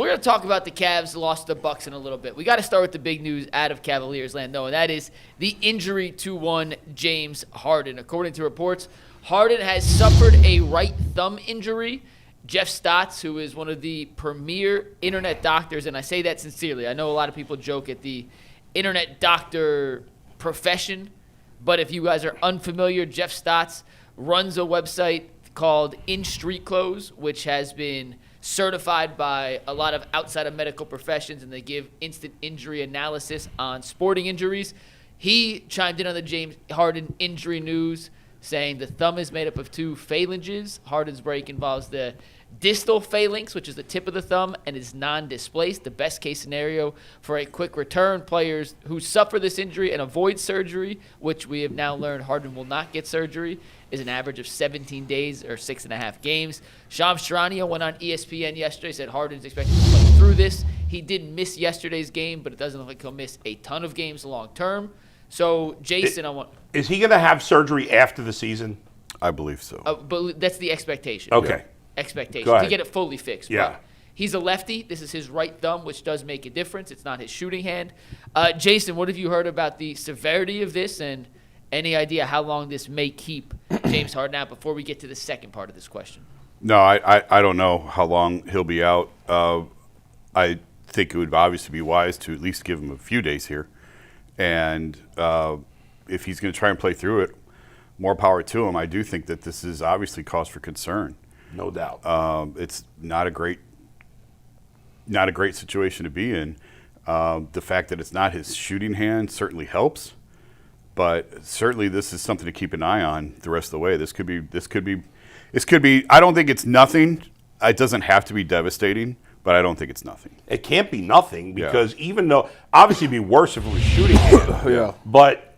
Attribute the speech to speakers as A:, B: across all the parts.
A: We're going to talk about the Cavs lost the Bucks in a little bit. We got to start with the big news out of Cavaliers land, though, and that is the injury to one James Harden. According to reports, Harden has suffered a right thumb injury. Jeff Stotts, who is one of the premier internet doctors, and I say that sincerely. I know a lot of people joke at the internet doctor profession, but if you guys are unfamiliar, Jeff Stotts runs a website called In Street Clothes, which has been certified by a lot of outside of medical professions, and they give instant injury analysis on sporting injuries. He chimed in on the James Harden injury news, saying the thumb is made up of two phalanges. Harden's break involves the distal phalanx, which is the tip of the thumb, and is non-displaced. The best case scenario for a quick return. Players who suffer this injury and avoid surgery, which we have now learned Harden will not get surgery, is an average of 17 days or 6.5 games. Shams Charania went on ESPN yesterday, said Harden's expected to play through this. He did miss yesterday's game, but it doesn't look like he'll miss a ton of games long term. So, Jason,
B: is he going to have surgery after the season?
C: I believe so.
A: But that's the expectation.
B: Okay.
A: Expectation to get it fully fixed.
B: Yeah.
A: But he's a lefty. This is his right thumb, which does make a difference. It's not his shooting hand. Jason, what have you heard about the severity of this, and any idea how long this may keep James Harden out before we get to the second part of this question?
C: No, I don't know how long he'll be out. I think it would obviously be wise to at least give him a few days here. And if he's going to try and play through it, more power to him. I do think that this is obviously cause for concern.
B: No doubt.
C: It's not a great situation to be in. The fact that it's not his shooting hand certainly helps, but certainly this is something to keep an eye on the rest of the way. This could be. I don't think it's nothing. It doesn't have to be devastating, but I don't think it's nothing.
B: It can't be nothing because even though obviously it'd be worse if it was shooting hand. But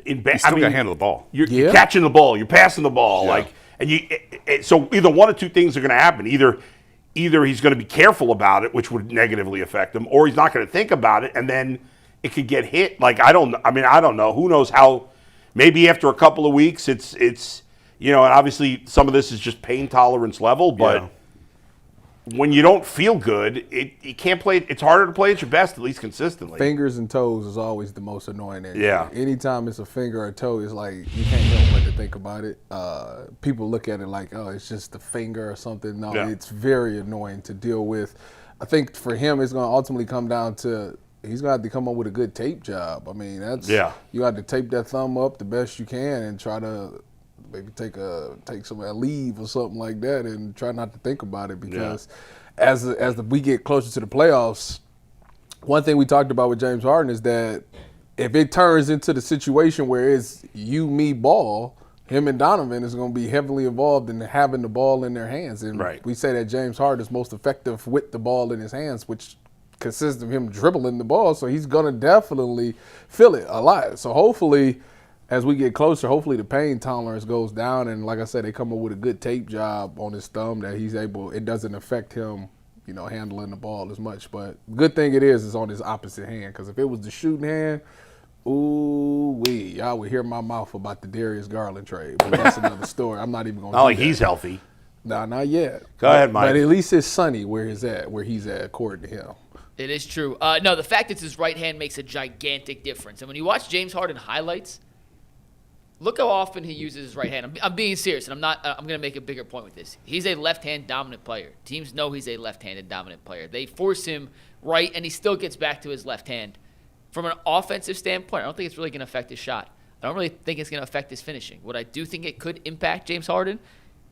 C: you still got to handle the ball.
B: You're catching the ball. You're passing the ball. So either one of two things are going to happen. Either he's going to be careful about it, which would negatively affect him, or he's not going to think about it, and then it could get hit. I don't know. Who knows how? Maybe after a couple of weeks, it's and obviously some of this is just pain tolerance level, but when you don't feel good, you can't play. It's harder to play at your best, at least consistently.
D: Fingers and toes is always the most annoying area.
B: Yeah.
D: Anytime it's a finger or a toe, it's like you can't help but to think about it. People look at it like, oh, it's just the finger or something. No, it's very annoying to deal with. I think for him, it's going to ultimately come down to he's going to have to come up with a good tape job. I mean, you have to tape that thumb up the best you can and try to maybe take some leave or something like that and try not to think about it because as we get closer to the playoffs, one thing we talked about with James Harden is that if it turns into the situation where it's you, me, ball, him and Donovan is going to be heavily involved in having the ball in their hands. And we say that James Harden is most effective with the ball in his hands, which consists of him dribbling the ball. So he's going to definitely feel it a lot. So hopefully, as we get closer, hopefully the pain tolerance goes down, and like I said, they come up with a good tape job on his thumb that it doesn't affect him, handling the ball as much. But good thing it is on his opposite hand, because if it was the shooting hand, y'all would hear my mouth about the Darius Garland trade. But that's another story. I'm not even going to
B: Not like he's healthy.
D: No, not yet.
B: Go ahead, Mike.
D: But at least it's sunny where he's at, according to him.
A: It is true. No, the fact it's his right hand makes a gigantic difference. And when you watch James Harden highlights, look how often he uses his right hand. I'm being serious, and I'm going to make a bigger point with this. He's a left-hand dominant player. Teams know he's a left-handed dominant player. They force him right, and he still gets back to his left hand. From an offensive standpoint, I don't think it's really going to affect his shot. I don't really think it's going to affect his finishing. What I do think it could impact James Harden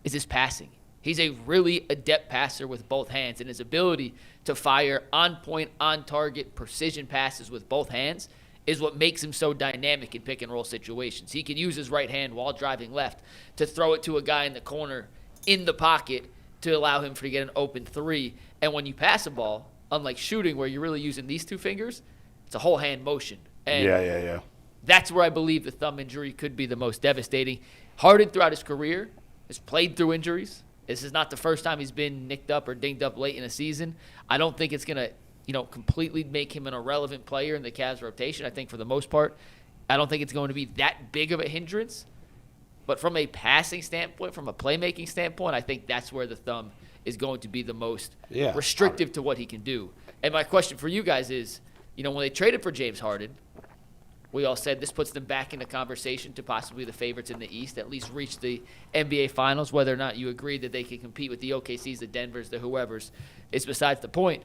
A: is his passing. He's a really adept passer with both hands, and his ability to fire on-point, on-target, precision passes with both hands is what makes him so dynamic in pick-and-roll situations. He can use his right hand while driving left to throw it to a guy in the corner in the pocket to allow him to get an open three. And when you pass a ball, unlike shooting where you're really using these two fingers, it's a whole hand motion. And that's where I believe the thumb injury could be the most devastating. Harden throughout his career has played through injuries. This is not the first time he's been nicked up or dinged up late in a season. I don't think it's going to completely make him an irrelevant player in the Cavs rotation. I think for the most part, I don't think it's going to be that big of a hindrance. But from a passing standpoint, from a playmaking standpoint, I think that's where the thumb is going to be the most
B: Yeah.
A: restrictive to what he can do. And my question for you guys is, when they traded for James Harden, we all said this puts them back in the conversation to possibly the favorites in the East, at least reach the NBA Finals. Whether or not you agree that they can compete with the OKCs, the Denvers, the whoever's, is besides the point.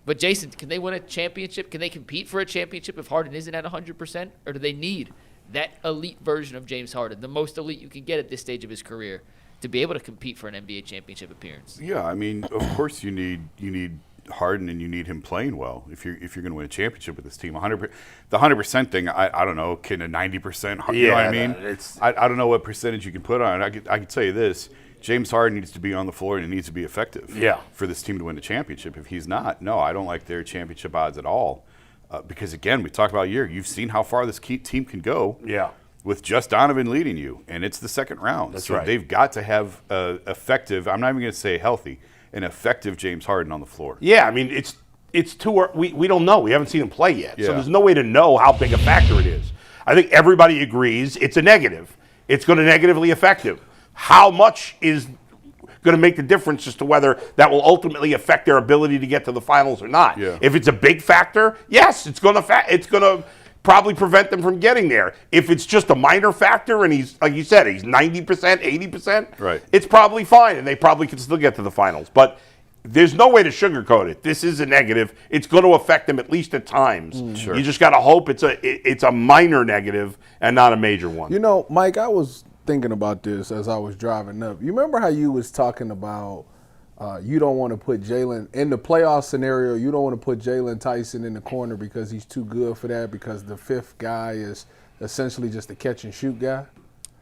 A: But, Jason, can they win a championship? Can they compete for a championship if Harden isn't at 100%? Or do they need that elite version of James Harden, the most elite you can get at this stage of his career, to be able to compete for an NBA championship appearance?
C: Yeah, I mean, of course you need Harden and you need him playing well if you're going to win a championship with this team. 100%, the 100% thing, I don't know, can a 90%? You know what I mean? I don't know what percentage you can put on it. I could tell you this: James Harden needs to be on the floor and it needs to be effective. For this team to win a championship. If he's not, no, I don't like their championship odds at all. Because again, we talked about a year. You've seen how far this team can go. With just Donovan leading you, and it's the second round.
B: That's
C: so
B: right.
C: They've got to have effective. I'm not even going to say healthy. An effective James Harden on the floor.
B: Yeah, I mean, it's too we don't know. We haven't seen him play yet.
C: Yeah.
B: So there's no way to know how big a factor it is. I think everybody agrees it's a negative. It's going to negatively affect him. How much is going to make the difference as to whether that will ultimately affect their ability to get to the finals or not?
C: Yeah.
B: If it's a big factor, yes, it's going to probably prevent them from getting there. If it's just a minor factor and he's, like you said, he's 90%, 80%,
C: right,
B: it's probably fine and they probably can still get to the finals. But there's no way to sugarcoat it. This is a negative. It's going to affect them at least at times.
C: Sure.
B: You just got to hope it's a minor negative and not a major one.
D: Mike, I was thinking about this as I was driving up. You remember how you was talking about you don't want to put Jalen in the playoff scenario. You don't want to put Jalen Tyson in the corner because he's too good for that, because the fifth guy is essentially just a catch and shoot guy.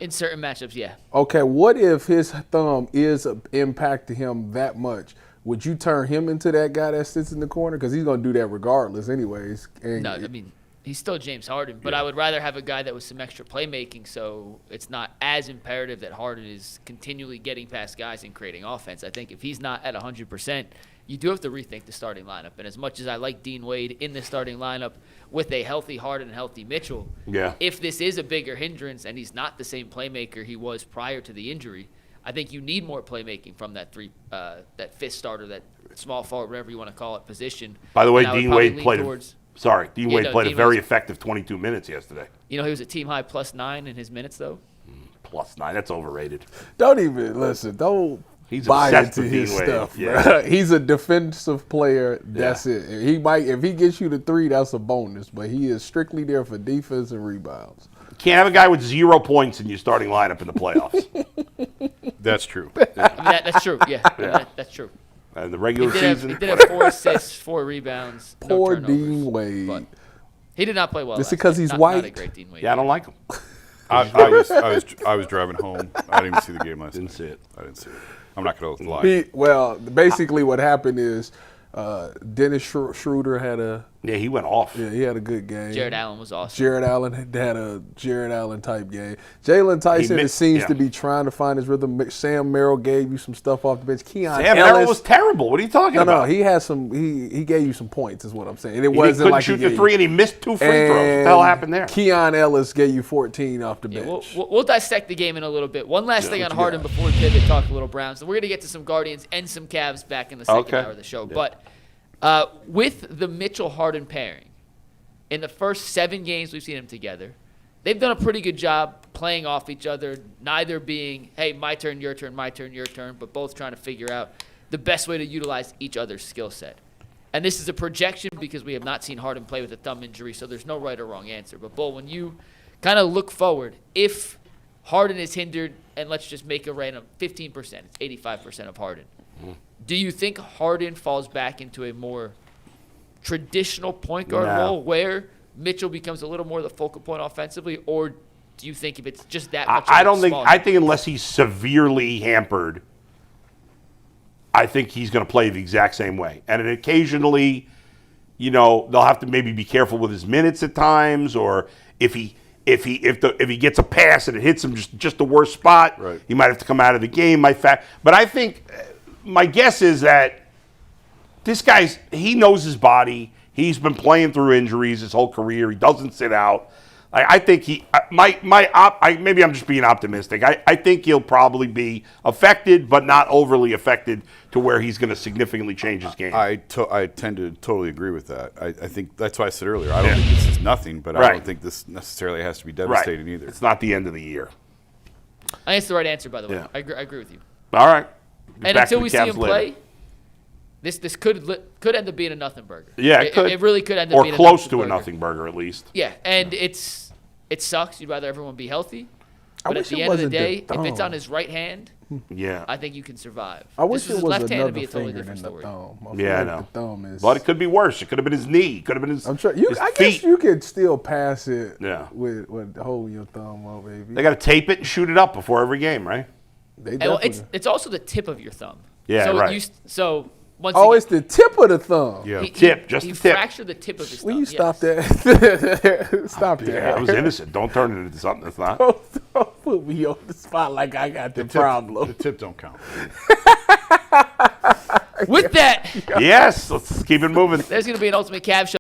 A: In certain matchups, yeah.
D: Okay, what if his thumb is an impact to him that much? Would you turn him into that guy that sits in the corner? Because he's going to do that regardless anyways.
A: No, I mean, he's still James Harden, but I would rather have a guy that was some extra playmaking, so it's not as imperative that Harden is continually getting past guys and creating offense. I think if he's not at 100%, you do have to rethink the starting lineup. And as much as I like Dean Wade in the starting lineup with a healthy Harden and healthy Mitchell, if this is a bigger hindrance and he's not the same playmaker he was prior to the injury, I think you need more playmaking from that fifth starter, that small forward, whatever you want to call it, position.
B: By the way,
A: And I would
B: Dean
A: probably
B: Wade
A: lean
B: played
A: towards-
B: Dean Wade played a
A: Dean
B: very
A: was-
B: effective 22 minutes yesterday.
A: he was a team-high +9 in his minutes, though.
B: +9, that's overrated.
D: Don't even listen. Don't
B: He's
D: buy
B: obsessed
D: into
B: with
D: his
B: Dean Wade.
D: stuff.
B: Yeah.
D: Bro. He's a defensive player. That's it. If he gets you the three, that's a bonus. But he is strictly there for defense and rebounds.
B: Can't have a guy with 0 points in your starting lineup in the playoffs.
C: That's true.
A: I mean, that's true. Yeah, that's true.
B: In the regular
A: He
B: season.
A: did have 4 assists, 4 rebounds, no
D: Poor
A: turnovers,
D: Dean Wade.
A: but he did not play well.
D: Is it
A: last
D: 'cause
A: night.
D: he's
A: Not
D: white?
A: a great Dean Wade.
B: Yeah, I don't like him.
C: I was driving home. I didn't even see the game last night.
B: Didn't see it.
C: I didn't see it. I'm not going to lie.
D: Basically what happened is Dennis Schroeder had a
B: He went off.
D: he had a good game.
A: Jared Allen was awesome.
D: Jared Allen had a Jared Allen type game. Jalen Tyson seems to be trying to find his rhythm. Sam Merrill gave you some stuff off the bench. Keon
B: Sam
D: Ellis
B: Merrill was terrible. What are you talking about?
D: No, he had some. He gave you some points, is what I'm saying. It
B: He
D: wasn't
B: couldn't
D: like
B: shoot
D: he
B: the
D: gave
B: three,
D: you.
B: and he missed 2 free throws. What the hell happened there?
D: Keon Ellis gave you 14 off the
A: Yeah,
D: bench.
A: we'll dissect the game in a little bit. One last thing on
D: what you
A: Harden
D: got?
A: before we pivot, talk a little Browns. We're going to get to some Guardians and some Cavs back in the second
B: Okay.
A: hour of the show. But with the Mitchell-Harden pairing, in the first 7 games we've seen them together, they've done a pretty good job playing off each other, neither being, hey, my turn, your turn, but both trying to figure out the best way to utilize each other's skill set. And this is a projection because we have not seen Harden play with a thumb injury, so there's no right or wrong answer. But, Bull, when you kind of look forward, if Harden is hindered, and let's just make a random 15%, it's 85% of Harden, do you think Harden falls back into a more traditional point guard role where Mitchell becomes a little more the focal point offensively, or do you think if it's just that much?
B: I don't think. I think unless he's severely hampered, I think he's going to play the exact same way. And then occasionally, they'll have to maybe be careful with his minutes at times, or if he gets a pass and it hits him just the worst spot,
C: right,
B: he might have to come out of the game. But I think my guess is that this he knows his body. He's been playing through injuries his whole career. He doesn't sit out. I think maybe I'm just being optimistic. I think he'll probably be affected, but not overly affected to where he's going to significantly change his game.
C: I tend to totally agree with that. I think that's why I said earlier. I don't think this is nothing, but I don't think this necessarily has to be devastating either.
B: It's not the end of the year.
A: I think it's the right answer, by the way.
B: Yeah.
A: I agree with you.
B: All right.
A: And until we see him play, this could end up being a nothing burger.
B: Yeah, it could.
A: It really could end up being
B: or close to a
A: burger.
B: nothing burger at least.
A: Yeah, and it sucks. You'd rather everyone be healthy. But at
D: wish
A: the
D: it
A: end of the
D: wasn't the
A: day, if it's
D: thumb.
A: on his right hand,
B: Yeah.
A: I think you can survive.
D: I wish
A: this
D: it was
A: left hand
D: another
A: to be a totally
D: finger than
A: different
D: the
A: story.
D: thumb. I feel
B: Yeah, I
D: like
B: know.
D: The thumb is.
B: But it could be worse. It could have been his knee. It could have been his.
D: I'm sure
B: his
D: I
B: feet.
D: guess you could still pass it.
B: Yeah.
D: With holding your thumb up, baby.
B: They got to tape it and shoot it up before every game, right?
D: They
A: And, well,
D: definitely.
A: it's also the tip of your thumb.
B: Yeah,
A: so
B: right.
A: So once
D: Oh,
A: he
D: it's the tip of the thumb.
C: Yeah.
B: Tip, just
A: he
B: the tip.
A: fractured the tip of his
D: Will
A: thumb.
D: you stop
A: yes.
D: that? Stop that.
B: Yeah, I was innocent. Don't turn it into something that's not.
D: Don't put me on the spot like I got the problem.
C: The tip don't count.
A: With that,
B: Yes, let's keep it moving.
A: there's going to be an Ultimate Cavs show.